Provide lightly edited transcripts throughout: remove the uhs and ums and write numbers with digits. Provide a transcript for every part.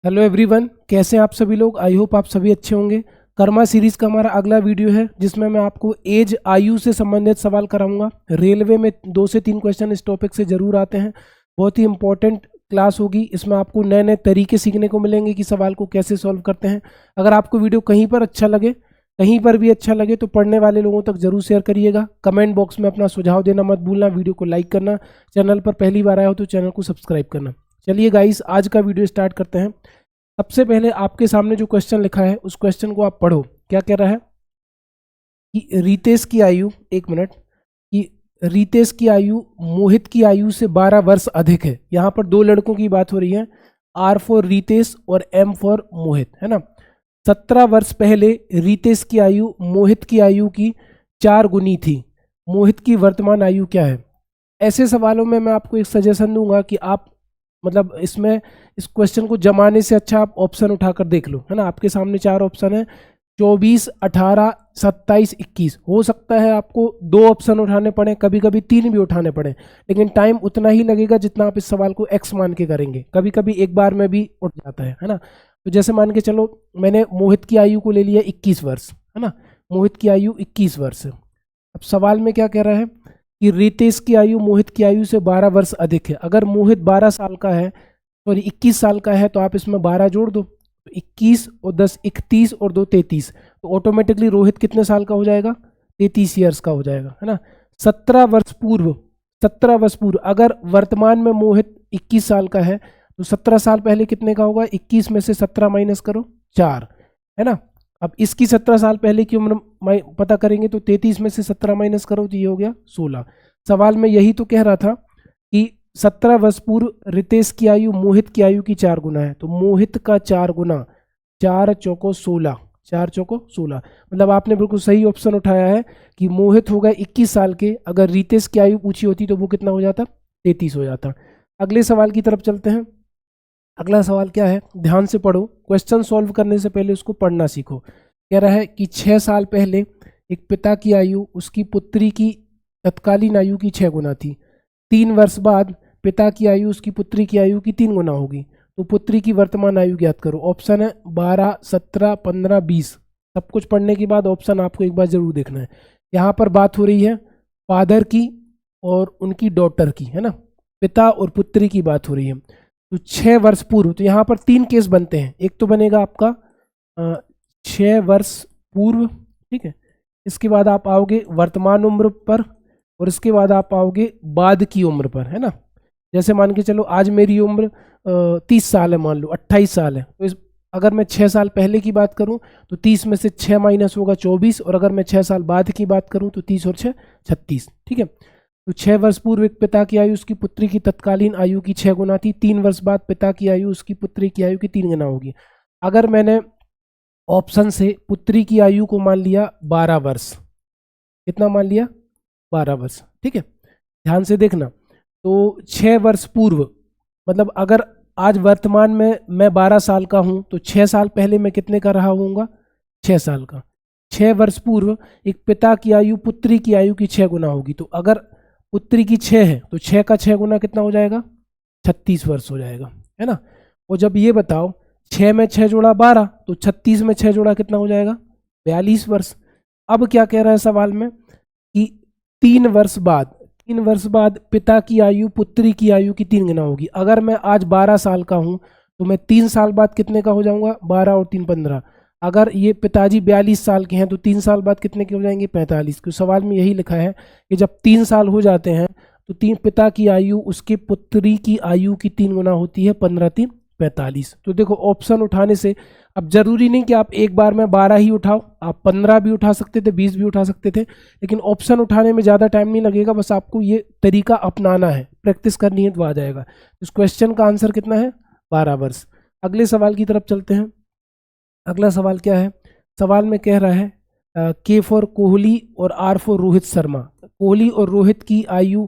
Hello everyone, कैसे हैं आप सभी लोग। आई होप आप सभी अच्छे होंगे। कर्मा सीरीज का हमारा अगला वीडियो है जिसमें मैं आपको एज आयु से संबंधित सवाल कराऊंगा। रेलवे में 2 से 3 क्वेश्चन इस टॉपिक से जरूर आते हैं। बहुत ही इंपॉर्टेंट क्लास होगी। इसमें आपको नए नए तरीके सीखने को मिलेंगे कि सवाल को कैसे सॉल्व करते हैं। अगर आपको वीडियो कहीं पर अच्छा लगे, कहीं पर भी अच्छा लगे तो पढ़ने वाले लोगों तक जरूर शेयर करिएगा। कमेंट बॉक्स में अपना सुझाव देना मत भूलना। वीडियो को लाइक करना, चैनल पर पहली बार आया हो तो चैनल को सब्सक्राइब करना। चलिए गाइस, आज का वीडियो स्टार्ट करते हैं। सबसे पहले आपके सामने जो क्वेश्चन लिखा है उस क्वेश्चन को आप पढ़ो। क्या कह रहा है कि रितेश की आयु, एक मिनट, कि रितेश की आयु मोहित की आयु से 12 वर्ष अधिक है। यहाँ पर 2 लड़कों की बात हो रही है, आर फॉर रितेश और एम फॉर मोहित, है ना। 17 वर्ष पहले रितेश की आयु मोहित की आयु की 4 गुनी थी। मोहित की वर्तमान आयु क्या है। ऐसे सवालों में मैं आपको एक सजेशन दूंगा कि आप मतलब इसमें इस क्वेश्चन को जमाने से अच्छा आप ऑप्शन उठाकर देख लो, है ना। आपके सामने 4 ऑप्शन है, 24, 18, 27, 21। हो सकता है आपको 2 ऑप्शन उठाने पड़े, कभी कभी 3 भी उठाने पड़े, लेकिन टाइम उतना ही लगेगा जितना आप इस सवाल को एक्स मान के करेंगे। कभी कभी एक बार में भी उठ जाता है ना। तो जैसे मान के चलो, मैंने मोहित की आयु को ले लिया 21 वर्ष, है ना। मोहित की आयु 21 वर्ष है। अब सवाल में क्या कह रहा है कि रितेश की आयु मोहित की आयु से 12 वर्ष अधिक है। अगर मोहित 12 साल का है, सॉरी 21 साल का है, तो आप इसमें 12 जोड़ दो, तो 21 और 10 31 और 2 33, तो ऑटोमेटिकली रोहित कितने साल का हो जाएगा, 33 ईयर्स का हो जाएगा, है ना। 17 वर्ष पूर्व, 17 वर्ष पूर्व, अगर वर्तमान में मोहित 21 साल का है तो 17 साल पहले कितने का होगा, 21 में से 17 माइनस करो 4, है ना। अब इसकी 17 साल पहले की उम्र पता करेंगे तो 33 में से 17 माइनस करो तो ये हो गया 16। सवाल में यही तो कह रहा था कि 17 वर्ष पूर्व रितेश की आयु मोहित की आयु की 4 गुना है, तो मोहित का 4 गुना, 4 चौको 16, 4 चौको 16। मतलब आपने बिल्कुल सही ऑप्शन उठाया है कि मोहित हो गए 21 साल के, अगर रितेश की आयु पूछी होती तो वो कितना हो जाता, 33 हो जाता। अगले सवाल की तरफ चलते हैं। अगला सवाल क्या है, ध्यान से पढ़ो। क्वेश्चन सॉल्व करने से पहले उसको पढ़ना सीखो। कह रहा है कि 6 साल पहले एक पिता की आयु उसकी पुत्री की तत्कालीन आयु की 6 गुना थी। 3 वर्ष बाद पिता की आयु उसकी पुत्री की आयु की 3 गुना होगी, तो पुत्री की वर्तमान आयु ज्ञात करो। ऑप्शन है 12, 17, 15, 20। सब कुछ पढ़ने के बाद ऑप्शन आपको एक बार जरूर देखना है। यहाँ पर बात हो रही है फादर की और उनकी डॉटर की, है ना। पिता और पुत्री की बात हो रही है। तो 6 वर्ष पूर्व, तो यहाँ पर 3 केस बनते हैं। एक तो बनेगा आपका 6 वर्ष पूर्व, ठीक है। इसके बाद आप आओगे वर्तमान उम्र पर, और इसके बाद आप आओगे बाद की उम्र पर, है ना। जैसे मान के चलो आज मेरी उम्र 30 साल है, मान लो 28 साल है, तो अगर मैं 6 साल पहले की बात करूं तो 30 में से 6 माइनस होगा 24, और अगर मैं 6 साल बाद की बात करूं तो 30 और 6 36, ठीक है। तो 6 वर्ष पूर्व एक पिता की आयु उसकी पुत्री की तत्कालीन आयु की 6 गुना थी। 3 वर्ष बाद पिता की आयु उसकी पुत्री की आयु की 3 गुना होगी। अगर मैंने ऑप्शन से पुत्री की आयु को मान लिया 12 वर्ष, कितना मान लिया, 12 वर्ष, ठीक है। ध्यान से देखना, तो 6 वर्ष पूर्व, मतलब अगर आज वर्तमान में मैं 12 साल का हूं तो 6 साल पहले मैं कितने का रहा होऊंगा, 6 साल का। 6 वर्ष पूर्व एक पिता की आयु पुत्री की आयु की 6 गुना होगी, तो अगर पुत्री की 6 है तो 6 का 6 गुना कितना हो जाएगा, 36 वर्ष हो जाएगा, है ना। और जब ये बताओ 6 में 6 जोड़ा 12, तो 36 में 6 जोड़ा कितना हो जाएगा, 42 वर्ष। अब क्या कह रहा है सवाल में कि 3 वर्ष बाद पिता की आयु पुत्री की आयु की 3 गुना होगी। अगर मैं आज 12 साल का हूं तो मैं 3 साल बाद कितने का हो जाऊंगा, 12 और 3 15। अगर ये पिताजी 42 साल के हैं तो 3 साल बाद कितने के हो जाएंगे, 45। क्योंकि सवाल में यही लिखा है कि जब 3 साल हो जाते हैं तो 3 पिता की आयु उसके पुत्री की आयु की 3 गुना होती है, 15 3 45। तो देखो ऑप्शन उठाने से, अब जरूरी नहीं कि आप एक बार में 12 ही उठाओ, आप 15 भी उठा सकते थे, 20 भी उठा सकते थे, लेकिन ऑप्शन उठाने में ज़्यादा टाइम नहीं लगेगा। बस आपको ये तरीका अपनाना है, प्रैक्टिस करनी है तो आ जाएगा। इस क्वेश्चन का आंसर कितना है, 12 वर्ष। अगले सवाल की तरफ चलते हैं। अगला सवाल क्या है, सवाल में कह रहा है के फॉर कोहली और आर फॉर रोहित शर्मा। कोहली और रोहित की आयु,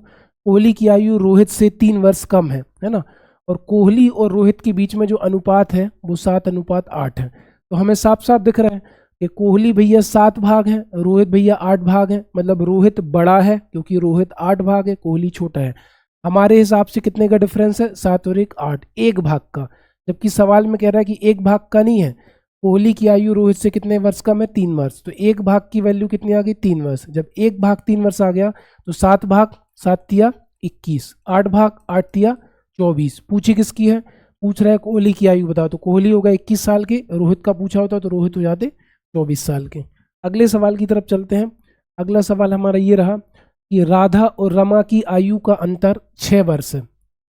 कोहली की आयु रोहित से 3 वर्ष कम है ना। और कोहली और रोहित के बीच में जो अनुपात है वो 7:8 है। तो हमें साफ साफ दिख रहा है कि कोहली भैया 7 भाग हैं, रोहित भैया 8 भाग हैं। मतलब रोहित बड़ा है क्योंकि रोहित 8 भाग है, कोहली छोटा है। हमारे हिसाब से कितने का डिफरेंस है, 7 और 1 8, 1 भाग का। जबकि सवाल में कह रहा है कि 1 भाग का नहीं है, कोहली की आयु रोहित से कितने वर्ष कम है, 3 वर्ष। तो 1 भाग की वैल्यू कितनी आ गई, 3 वर्ष। जब 1 भाग 3 वर्ष आ गया तो 7 भाग 7 तिया 21, 8 भाग 8 तिया 24। पूछी किसकी है, पूछ रहा है कोहली की आयु बताओ। तो कोहली होगा 21 साल के, रोहित का पूछा होता तो रोहित हो जाते 24 साल के। अगले सवाल की तरफ चलते हैं। अगला सवाल हमारा ये रहा कि राधा और रमा की आयु का अंतर 6 वर्ष है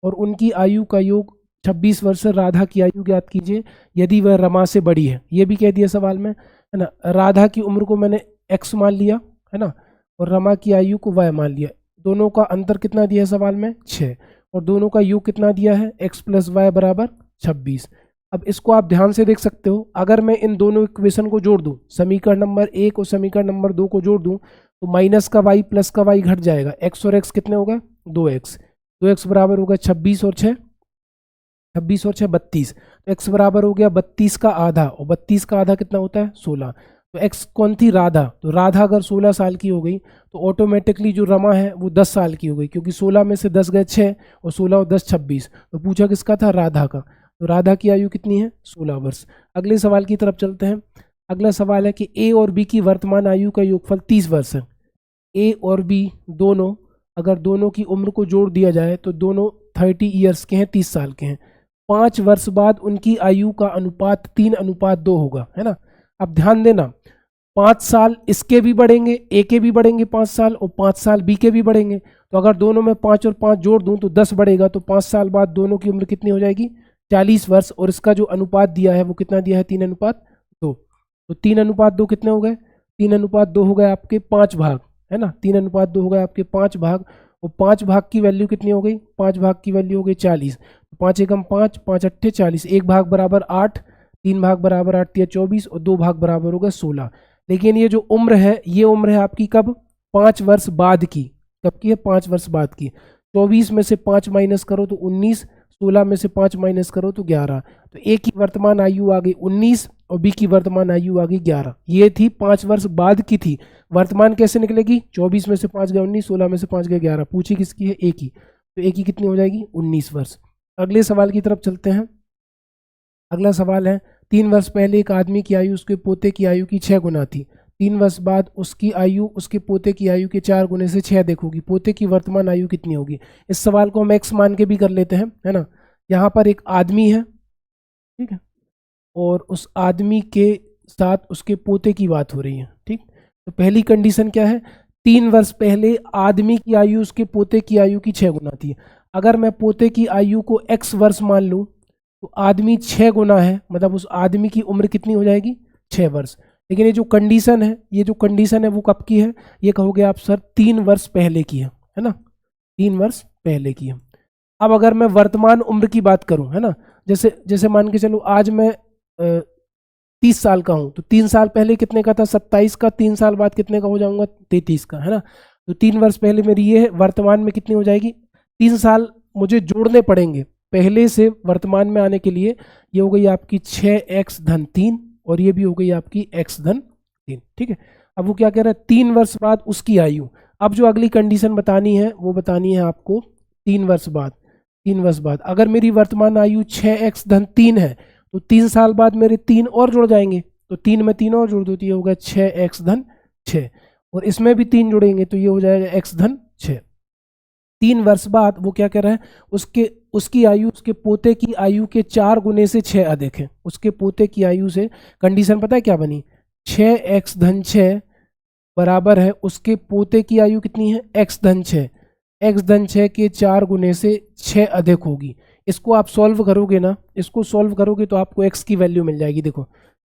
और उनकी आयु का योग 26 वर्ष है। राधा की आयु ज्ञात कीजिए यदि वह रमा से बड़ी है। ये भी कह दिया सवाल में, है ना। राधा की उम्र को मैंने x मान लिया, है ना, और रमा की आयु को y मान लिया। दोनों का अंतर कितना दिया है सवाल में, 6, और दोनों का योग कितना दिया है, x + y बराबर 26। अब इसको आप ध्यान से देख सकते हो, अगर मैं इन दोनों इक्वेशन को जोड़ दूं, समीकरण नंबर 1 और समीकरण नंबर 2 को जोड़ दूं, तो माइनस का y प्लस का y घट जाएगा। x और x कितने हो गए, 2x। 2x बराबर होगा 26 और 6 32। तो x बराबर हो गया 32 का आधा, और 32 का आधा कितना होता है, 16। तो x कौन थी, राधा। तो राधा अगर 16 साल की हो गई तो ऑटोमेटिकली जो रमा है वो 10 साल की हो गई, क्योंकि 16 में से 10 गए 6 और 16 और 10 26। तो पूछा किसका था, राधा का। तो राधा की आयु कितनी है, 16 वर्ष। अगले सवाल की तरफ चलते हैं। अगला सवाल है कि a और b की वर्तमान आयु का योगफल 30 वर्ष है। a और b दोनों, अगर दोनों की उम्र को जोड़ दिया जाए तो दोनों 30 ईयर्स के हैं, 30 साल के हैं। 5 वर्ष बाद उनकी आयु का अनुपात 3:2 होगा, है ना। अब ध्यान देना, 5 साल इसके भी बढ़ेंगे, ए के भी बढ़ेंगे 5 साल, और 5 साल बी के भी बढ़ेंगे। तो अगर दोनों में 5 और 5 जोड़ दूं तो 10 बढ़ेगा। तो 5 साल बाद दोनों की उम्र कितनी हो जाएगी, 40 वर्ष। और इसका जो अनुपात दिया है वो कितना दिया है, 3:2। तो 3:2 कितने हो गए, 3:2 हो गए आपके 5 भाग, है ना। 3:2 हो गए आपके 5 भाग, और 5 भाग की वैल्यू कितनी हो गई, 5 भाग की वैल्यू हो गई 40। 5 एकम 5, 5 अट्ठे 40। 1 भाग बराबर 8, 3 भाग बराबर 8 या 24, और 2 भाग बराबर हो गए 16। लेकिन ये जो उम्र है, ये उम्र है आपकी कब, 5 वर्ष बाद की। कब की है, 5 वर्ष बाद की। 24 में से 5 माइनस करो तो 19, 16 में से 5 माइनस करो तो 11। तो ए की वर्तमान आयु आ गई 19 और बी की वर्तमान आयु आ गई 11। ये थी 5 वर्ष बाद की थी। वर्तमान कैसे निकलेगी, 24 में से 5 गए 19, 16 में से 5 गए 11। पूछी किसकी है, ए की। तो ए की कितनी हो जाएगी, 19 वर्ष। अगले सवाल की तरफ चलते हैं। अगला सवाल है, 3 वर्ष पहले एक आदमी की आयु उसके पोते की आयु की 6 गुना थी। 3 वर्ष बाद उसकी आयु उसके पोते की आयु के 4 गुने से 6 अधिक होगी। पोते की वर्तमान आयु कितनी होगी। इस सवाल को हम एक्स मान के भी कर लेते हैं, है ना। यहाँ पर एक आदमी है, ठीक है, और उस आदमी के साथ उसके पोते की बात हो रही है, ठीक। तो पहली कंडीशन क्या है, 3 वर्ष पहले आदमी की आयु उसके पोते की आयु की 6 गुना थी। अगर मैं पोते की आयु को x वर्ष मान लूँ तो आदमी 6 गुना है, मतलब उस आदमी की उम्र कितनी हो जाएगी, 6 वर्ष। लेकिन ये जो कंडीशन है, ये जो कंडीशन है वो कब की है, ये कहोगे आप सर 3 वर्ष पहले की है ना, 3 वर्ष पहले की है। अब अगर मैं वर्तमान उम्र की बात करूं, है ना, जैसे जैसे मान के चलो आज मैं 30 साल का हूं, तो 3 साल पहले कितने का था, 27 का। 3 साल बाद कितने का हो जाऊंगा, 33 का, है ना। तो 3 वर्ष पहले मेरी ये है, वर्तमान में कितनी हो जाएगी, 3 साल मुझे जोड़ने पड़ेंगे पहले से वर्तमान में आने के लिए। ये हो गई आपकी 6x धन 3 और ये भी हो गई आपकी x धन 3, ठीक है। अब वो क्या कह रहा है, 3 वर्ष बाद उसकी आयु। अब जो अगली कंडीशन बतानी है वो बतानी है आपको 3 वर्ष बाद। 3 वर्ष बाद अगर मेरी वर्तमान आयु 6x धन 3 है तो 3 साल बाद मेरे 3 और जुड़ जाएंगे। तो 3 में 3 और जोड़ दो तो ये होगा 6x धन 6, और इसमें भी 3 जुड़ेंगे तो ये हो जाएगा x धन 6। 3 वर्ष बाद वो क्या कह रहा है, उसकी आयु उसके पोते की आयु के 4 गुने से 6 अधिक है। उसके पोते की आयु से कंडीशन पता है क्या बनी, 6x धन 6 बराबर है उसके पोते की आयु कितनी है, x धन 6। x धन 6 के 4 गुने से 6 अधिक होगी। इसको आप सॉल्व करोगे ना, इसको सॉल्व करोगे तो आपको x की वैल्यू मिल जाएगी। देखो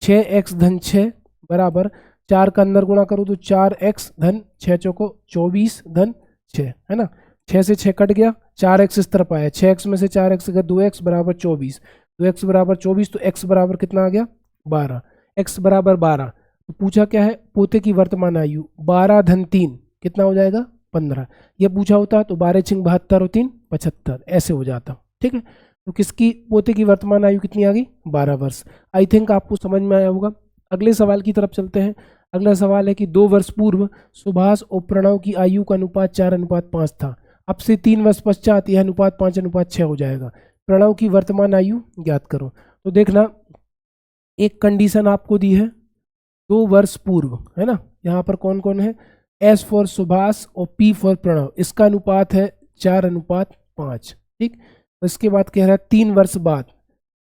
6x धन 6 बराबर 4 का अंदर गुणा करो तो 4x धन 6 चौको 24 धन 6, है ना। 6 से 6 कट गया, 4x इस तरफ आया, 6x में से 4x गया 2x बराबर 24। 2x बराबर 24 तो x बराबर कितना आ गया, 12। x बराबर 12। तो पूछा क्या है, पोते की वर्तमान आयु 12 धन 3 कितना हो जाएगा, 15। ये पूछा होता तो 12 छिंग 72 और 3 75, ऐसे हो जाता, ठीक है। तो किसकी पोते की वर्तमान आयु कितनी आ गई, 12 वर्ष। आई थिंक आपको समझ में आया होगा। अगले सवाल की तरफ चलते हैं। अगला सवाल है कि 2 वर्ष पूर्व सुभाष और प्रणव की आयु का अनुपात 4:5 था। अब से 3 वर्ष पश्चात यह अनुपात 5:6 हो जाएगा। प्रणव की वर्तमान आयु ज्ञात करो। तो देखना, एक कंडीशन आपको दी है 2 वर्ष पूर्व, है ना। यहाँ पर कौन कौन है, S फॉर सुभाष और P फॉर प्रणव, इसका अनुपात है 4:5। ठीक, इसके बाद कह रहा है 3 वर्ष बाद,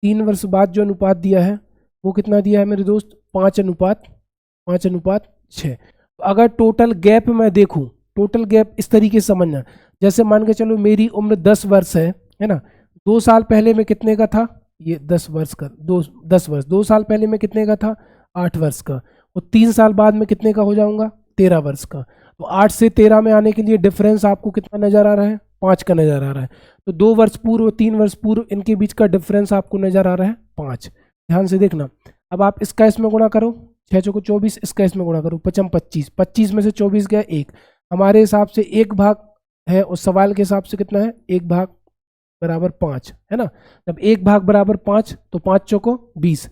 3 वर्ष बाद जो अनुपात दिया है वो कितना दिया है मेरे दोस्त, 5:6। अगर टोटल गैप मैं देखूं, टोटल गैप इस तरीके से समझना, जैसे मान के चलो मेरी उम्र 10 वर्ष है ना। 2 साल पहले में कितने का था, ये 10 वर्ष का, 10 वर्ष, 2 साल पहले में कितने का था, 8 वर्ष का, और 3 साल बाद में कितने का हो जाऊंगा, 13 वर्ष का। तो 8 से 13 में आने के लिए डिफरेंस आपको कितना नजर आ रहा है, 5 का नजर आ रहा है। तो 2 वर्ष पूर्व और 3 वर्ष पूर्व, इनके बीच का डिफरेंस आपको नजर आ रहा है 5। ध्यान से देखना, अब आप इसका इसमें गुणा करो, 6 चौको 24, इसका इसमें गुणा करो, 5 25, 25 में से 24 गया 1, हमारे हिसाब से 1 भाग है, और सवाल के हिसाब से कितना है, 1 भाग बराबर 5, है ना। जब 1 भाग बराबर 5 तो 5 चौको 20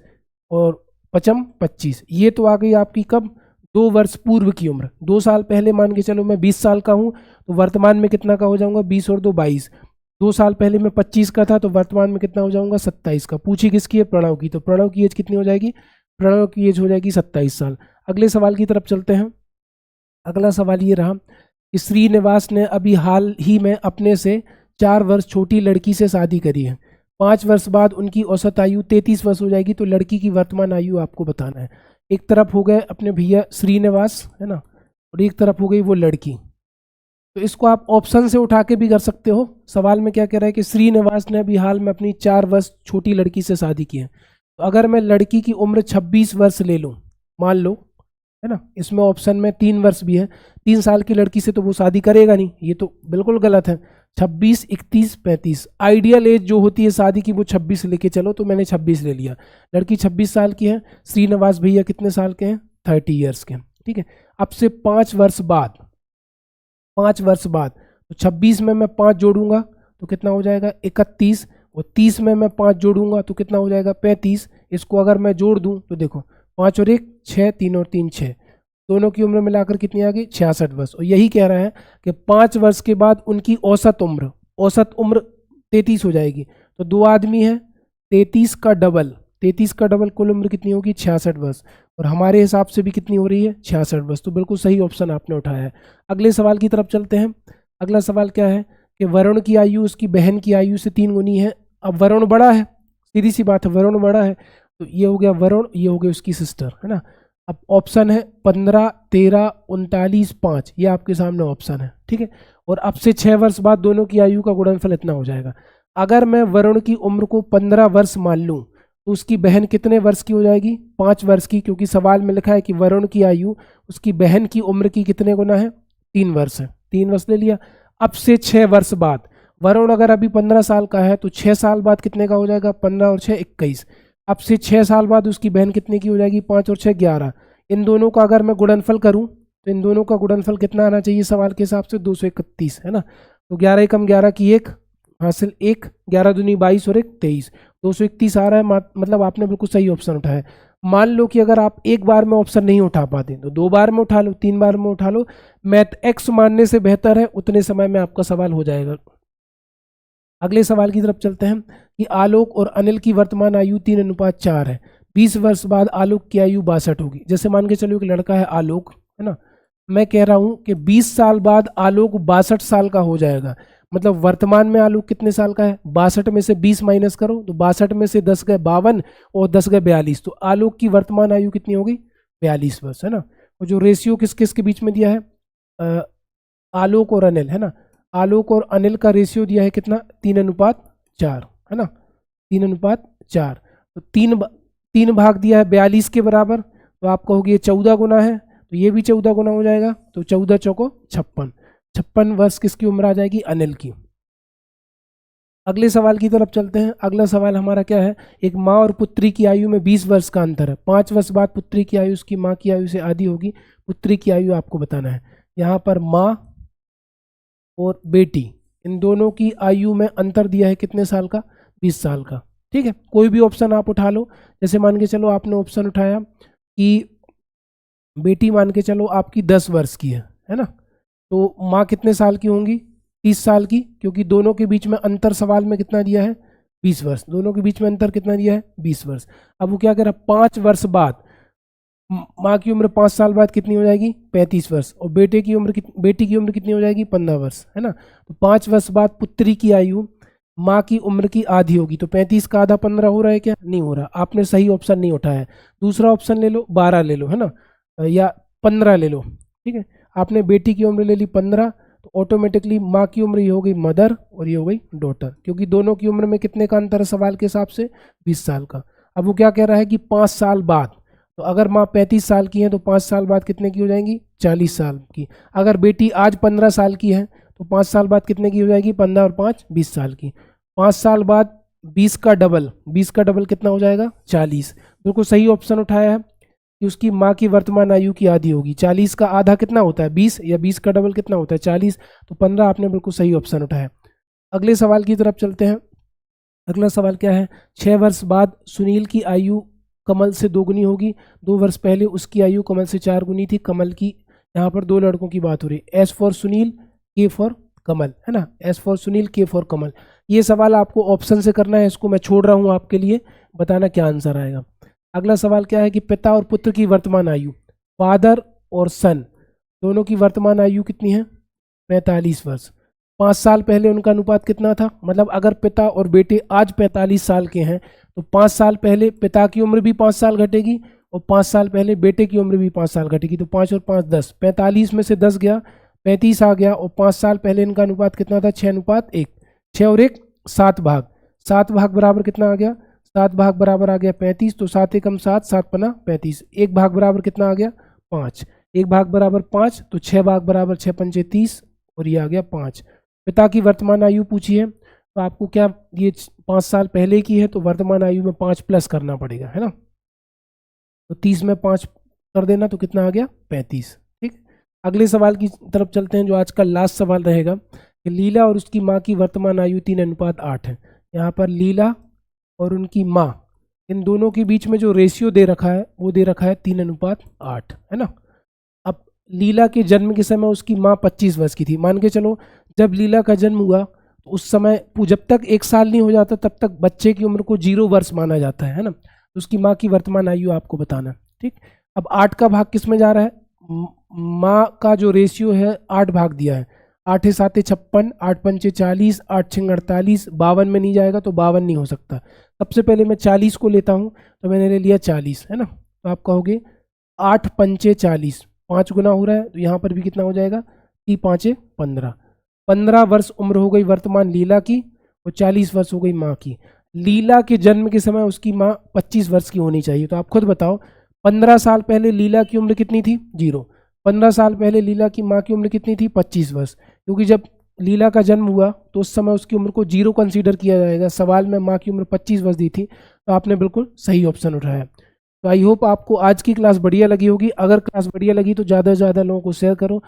और 5 25, ये तो आ गई आपकी कब, 2 वर्ष पूर्व की उम्र। 2 साल पहले मान के चलो मैं 20 साल का हूँ, तो वर्तमान में कितना का हो जाऊंगा, 20 और 2 22। 2 साल पहले मैं 25 का था, तो वर्तमान में कितना हो जाऊंगा, 27 का। पूछी किसकी है, प्रणव की, तो प्रणव की एज कितनी हो जाएगी, प्रणव की एज हो जाएगी 27 साल। अगले सवाल की तरफ चलते हैं। अगला सवाल ये रहा कि श्रीनिवास ने अभी हाल ही में अपने से 4 वर्ष छोटी लड़की से शादी करी है। 5 वर्ष बाद उनकी औसत आयु 33 वर्ष हो जाएगी, तो लड़की की वर्तमान आयु आपको बताना है। एक तरफ हो गए अपने भैया श्रीनिवास, है ना, और एक तरफ हो गई वो लड़की। तो इसको आप ऑप्शन से उठा के भी कर सकते हो। सवाल में क्या कह रहा है कि श्रीनिवास ने अभी हाल में अपनी 4 वर्ष छोटी लड़की से शादी की है। तो अगर मैं लड़की की उम्र 26 वर्ष ले लूँ, मान लो, है ना, इसमें ऑप्शन में 3 वर्ष भी है, 3 साल की लड़की से तो वो शादी करेगा नहीं, ये तो बिल्कुल गलत है। 26, 31, 35 आइडियल एज जो होती है शादी की वो 26 लेके चलो, तो मैंने 26 ले लिया। लड़की 26 साल की है, श्रीनिवास भैया कितने साल के हैं, 30 ईयर्स के। ठीक है, अब से 5 वर्ष बाद, 5 वर्ष बाद, तो 26 में मैं 5 जोड़ूंगा तो कितना हो जाएगा, 31, और 30 में मैं 5 जोड़ूंगा तो कितना हो जाएगा, 35। इसको अगर मैं जोड़ दूं तो देखो, 5 और 1 6, 3 और 3 6, दोनों की उम्र मिलाकर कितनी आ गई, 66 वर्ष। और यही कह रहा है कि 5 वर्ष के बाद उनकी औसत उम्र 33 हो जाएगी। तो 2 आदमी है, 33 का डबल कुल उम्र कितनी होगी, 66 वर्ष। और हमारे हिसाब से भी कितनी हो रही है, 66 वर्ष। तो बिल्कुल सही ऑप्शन आपने उठाया है। अगले सवाल की तरफ चलते हैं। अगला सवाल क्या है कि वरुण की आयु उसकी बहन की आयु से 3 गुनी है। अब वरुण बड़ा है, सीधी सी बात है, वरुण बड़ा है, तो ये हो गया वरुण, ये हो गया उसकी सिस्टर, है ना। अब ऑप्शन है 15, 13, 39, 5, ये आपके सामने ऑप्शन है। ठीक है, और अब से 6 वर्ष बाद दोनों की आयु का गुणनफल इतना हो जाएगा। अगर मैं वरुण की उम्र को 15 वर्ष मान लूँ तो उसकी बहन कितने वर्ष की हो जाएगी, 5 वर्ष की, क्योंकि सवाल में लिखा है कि वरुण की आयु उसकी बहन की उम्र की कितने गुना है, 3 वर्ष है। 3 वर्ष ले लिया। अब से 6 वर्ष बाद, वरुण अगर अभी 15 साल का है तो 6 साल बाद कितने का हो जाएगा, 15 और 6 21। अब से 6 साल बाद उसकी बहन कितने की हो जाएगी, 5 और 6 11। इन दोनों का अगर मैं गुणनफल करूं तो इन दोनों का गुणनफल कितना आना चाहिए सवाल के हिसाब से, 231, है ना। तो 11 एकम 11 की 1 हासिल 1, 11 दूनी 22 और 1 23, 231 आ रहा है। मतलब आपने बिल्कुल सही ऑप्शन उठाया है। मान लो कि अगर आप एक बार में ऑप्शन नहीं उठा पाते तो 2 बार में उठा लो, 3 बार में उठा लो, मैथ एक्स मानने से बेहतर है, उतने समय में आपका सवाल हो जाएगा। अगले सवाल की तरफ चलते हैं कि आलोक और अनिल की वर्तमान आयु 3:4 है। 20 वर्ष बाद आलोक की आयु 62 होगी। जैसे मान के चलो एक लड़का है आलोक, है ना, मैं कह रहा हूं कि 20 साल बाद आलोक 62 साल का हो जाएगा। मतलब वर्तमान में आलोक कितने साल का है, 62 में से 20 माइनस करो तो 62 में से 10 गए 52 और 10 गए 42, तो आलोक की वर्तमान आयु कितनी होगी, 42 वर्ष, है ना। और जो रेशियो किस किस के बीच में दिया है, आलोक और अनिल, है ना, आलोक और अनिल का रेशियो दिया है कितना, 3:4, है ना, 3:4। तो 3 भाग दिया है 42 के बराबर, तो आप कहोगे ये 14 गुना है, तो ये भी 14 गुना हो जाएगा। तो 14 चौको 56, 56 वर्ष किसकी उम्र आ जाएगी, अनिल की। अगले सवाल की तरफ चलते हैं। अगला सवाल हमारा क्या है, एक माँ और पुत्री की आयु में 20 वर्ष का अंतर है। 5 वर्ष बाद पुत्री की आयु उसकी माँ की आयु से आधी होगी। पुत्री की आयु आपको बताना है। यहाँ पर माँ और बेटी इन दोनों की आयु में अंतर दिया है कितने साल का, 20 साल का। ठीक है, कोई भी ऑप्शन आप उठा लो। जैसे मान के चलो आपने ऑप्शन उठाया कि बेटी मान के चलो आपकी 10 वर्ष की है ना, तो माँ कितने साल की होंगी, 30 साल की, क्योंकि दोनों के बीच में अंतर सवाल में कितना दिया है, 20 वर्ष, दोनों के बीच में अंतर कितना दिया है 20 वर्ष। अब वो क्या कह रहा है 5 वर्ष बाद माँ की उम्र 5 साल बाद कितनी हो जाएगी 35 वर्ष, और बेटी की उम्र कितनी हो जाएगी 15 वर्ष, है ना। तो 5 वर्ष बाद पुत्री की आयु माँ की उम्र की आधी होगी, तो 35 का आधा 15 हो रहा है क्या, नहीं हो रहा। आपने सही ऑप्शन नहीं उठाया है, दूसरा ऑप्शन ले लो 12 ले लो, है ना, या 15 ले लो, ठीक है। आपने बेटी की उम्र ले ली 15, तो ऑटोमेटिकली माँ की उम्र ये हो गई मदर और ये हो गई डॉटर, क्योंकि दोनों की उम्र में कितने का अंतर है सवाल के हिसाब से 20 साल का। अब वो क्या कह रहा है कि 5 साल बाद, तो अगर माँ 35 साल की है तो 5 साल बाद कितने की हो जाएंगी 40 साल की। अगर बेटी आज 15 साल की है तो 5 साल बाद कितने की हो जाएगी 15 और 5 20 साल की। 5 साल बाद 20 का डबल कितना हो जाएगा 40। बिल्कुल सही ऑप्शन उठाया है कि उसकी माँ की वर्तमान आयु की आधी होगी। 40 का आधा कितना होता है 20, या 20 का डबल कितना होता है 40, तो 15 आपने बिल्कुल सही ऑप्शन उठाया। अगले सवाल की तरफ चलते हैं। अगला सवाल क्या है, 6 वर्ष बाद सुनील की आयु कमल से 2 गुनी होगी। 2 वर्ष पहले उसकी आयु कमल से 4 गुनी थी। कमल की, यहाँ पर 2 लड़कों की बात हो रही है, एस फॉर सुनील के फॉर कमल, है ना, एस फॉर सुनील के फॉर कमल। ये सवाल आपको ऑप्शन से करना है, इसको मैं छोड़ रहा हूँ आपके लिए, बताना क्या आंसर आएगा। अगला सवाल क्या है कि पिता और पुत्र की वर्तमान आयु, फादर और सन दोनों की वर्तमान आयु कितनी है 45 वर्ष। 5 साल पहले उनका अनुपात कितना था, मतलब अगर पिता और बेटे आज 45 साल के हैं तो 5 साल पहले पिता की उम्र भी 5 साल घटेगी और 5 साल पहले बेटे की उम्र भी 5 साल घटेगी। तो 5 और 5 10, 45 में से 10 गया 35 आ गया, और 5 साल पहले इनका अनुपात कितना था 6:1। 6 और 1 7 भाग, 7 भाग बराबर कितना आ गया 7 भाग बराबर आ गया 35। तो 7 एकम 7, 7 पना 35। 1 भाग बराबर कितना आ गया 5, 1 भाग बराबर 5, तो 6 भाग बराबर 6 पंचे 30 और ये आ गया 5। पिता की वर्तमान आयु पूछी है, तो आपको क्या, ये 5 साल पहले की है तो वर्तमान आयु में 5 प्लस करना पड़ेगा, है ना। तो 30 में 5 कर देना तो कितना आ गया 35। ठीक, अगले सवाल की तरफ चलते हैं जो आज का लास्ट सवाल रहेगा कि लीला और उसकी माँ की वर्तमान आयु 3:8 है। यहाँ पर लीला और उनकी माँ, इन दोनों के बीच में जो रेशियो दे रखा है वो दे रखा है 3:8, है ना। अब लीला के जन्म के समय उसकी माँ 25 वर्ष की थी। मान के चलो जब लीला का जन्म हुआ तो उस समय जब तक 1 साल नहीं हो जाता तब तक बच्चे की उम्र को 0 वर्ष माना जाता है ना। तो उसकी माँ की वर्तमान आयु आपको बताना, ठीक। अब 8 का भाग किस में जा रहा है, माँ का जो रेशियो है 8 भाग दिया है, 8 7 56, 8 पंचे 40, 8 6 48, 52 में नहीं जाएगा तो 52 नहीं हो सकता। सबसे पहले मैं 40 को लेता हूँ, तो मैंने ले लिया 40, है ना। तो आप कहोगे 8 पंचे 40, 5 गुना हो रहा है, तो यहाँ पर भी कितना हो जाएगा 3 5 15। 15 वर्ष उम्र हो गई वर्तमान लीला की और 40 वर्ष हो गई माँ की। लीला के जन्म के समय उसकी माँ 25 वर्ष की होनी चाहिए। तो आप खुद बताओ 15 साल पहले लीला की उम्र कितनी थी 0, 15 साल पहले लीला की माँ की उम्र कितनी थी 25 वर्ष, क्योंकि जब लीला का जन्म हुआ तो उस समय उसकी उम्र को 0 कंसीडर किया जाएगा। सवाल में माँ की उम्र 25 वर्ष दी थी, तो आपने बिल्कुल सही ऑप्शन उठाया। तो आई होप आपको आज की क्लास बढ़िया लगी होगी। अगर क्लास बढ़िया लगी तो ज़्यादा से ज़्यादा लोगों को शेयर करो